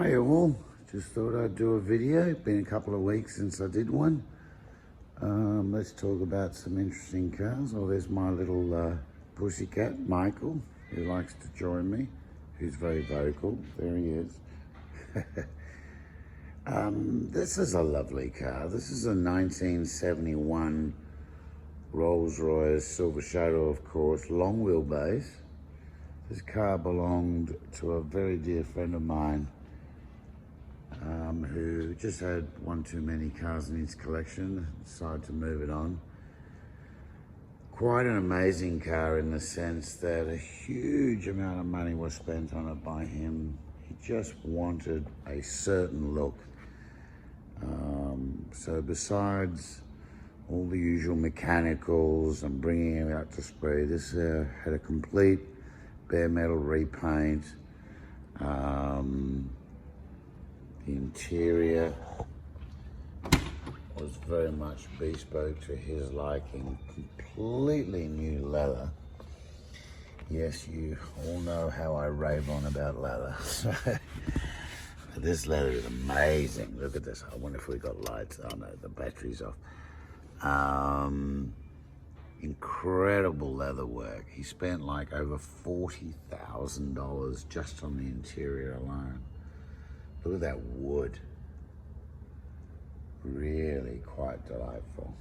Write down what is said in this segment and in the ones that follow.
Hi all, just thought I'd do a video. Been a couple of weeks since I did one. Let's talk about some interesting cars. Oh, there's my little pussycat, Michael, who likes to join me, who's very vocal. There he is. This is a lovely car. This is a 1971 Rolls-Royce Silver Shadow, of course, long wheelbase. This car belonged to a very dear friend of mine who just had one too many cars in his collection, decided to move it on. Quite an amazing car in the sense that a huge amount of money was spent on it by him. He just wanted a certain look. So besides all the usual mechanicals and bringing it out to speed, this had a complete bare metal repaint. The interior was very much bespoke to his liking. Completely new leather. Yes, you all know how I rave on about leather. This leather is amazing. Look at this. I wonder if we got lights. Oh no, the battery's off. Incredible leather work. He spent like over $40,000 just on the interior alone. Look at that wood. Really quite delightful.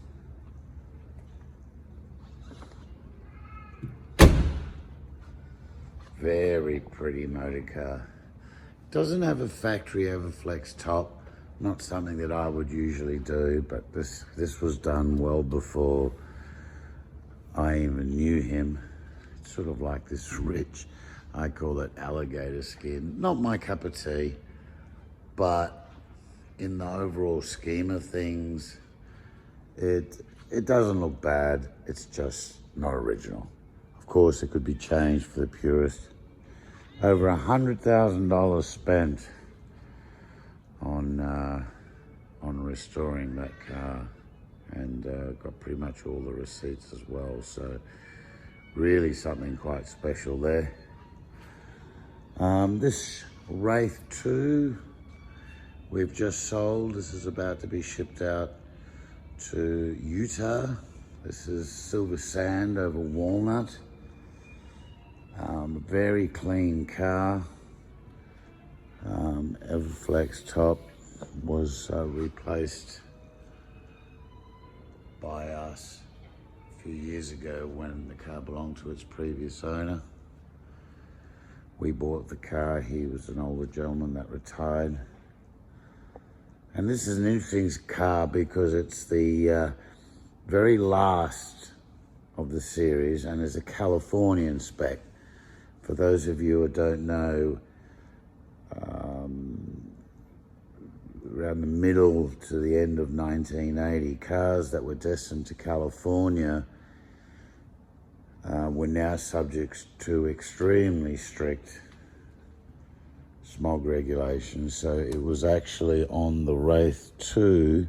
Very pretty motor car. Doesn't have a factory Everflex top. Not something that I would usually do, but this was done well before I even knew him. It's sort of like this rich, I call it alligator skin. Not my cup of tea, but in the overall scheme of things, it doesn't look bad. It's just not original. Of course, it could be changed for the purist. Over $100,000 spent on restoring that car, and got pretty much all the receipts as well. So really something quite special there. This Wraith 2 we've just sold. This is about to be shipped out to Utah. This is silver sand over walnut. Very clean car. Everflex top was replaced by us a few years ago when the car belonged to its previous owner. We bought the car. He was an older gentleman that retired. And this is an interesting car because it's the very last of the series and is a Californian spec. For those of you who don't know, around the middle to the end of 1980, cars that were destined to California were now subject to extremely strict smog regulations. So it was actually on the Wraith 2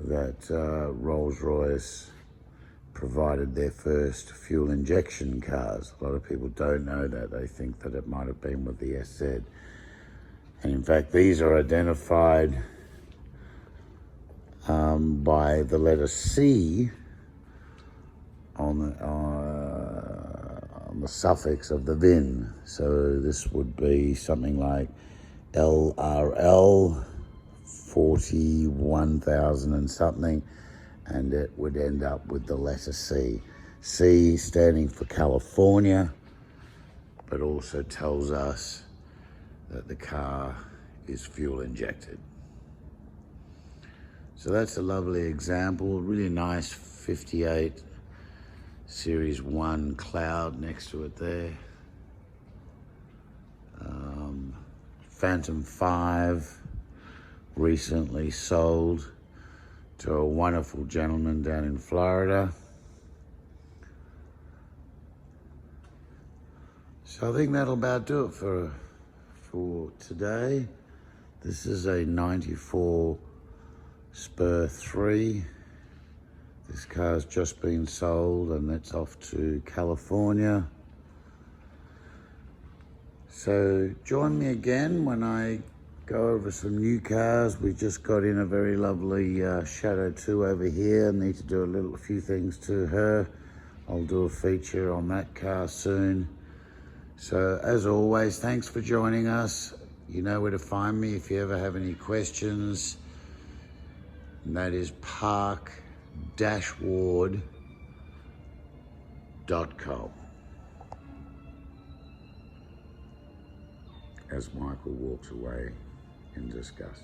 that Rolls-Royce provided their first fuel injection cars. A lot of people don't know that. They think that it might have been with the SZ. And in fact, these are identified by the letter C on the suffix of the VIN. So this would be something like LRL 41,000 and something, and it would end up with the letter C. C standing for California, but also tells us that the car is fuel injected. So that's a lovely example. Really nice 58 Series 1 Cloud next to it there. Phantom 5 recently sold to a wonderful gentleman down in Florida. So I think that'll about do it for today. This is a 94 Spur 3. This car's just been sold and it's off to California. So join me again when I go over some new cars. We just got in a very lovely Shadow 2 over here. Need to do a few things to her. I'll do a feature on that car soon. So as always, thanks for joining us. You know where to find me if you ever have any questions. And that is park-ward.com. As Michael walks away in disgust.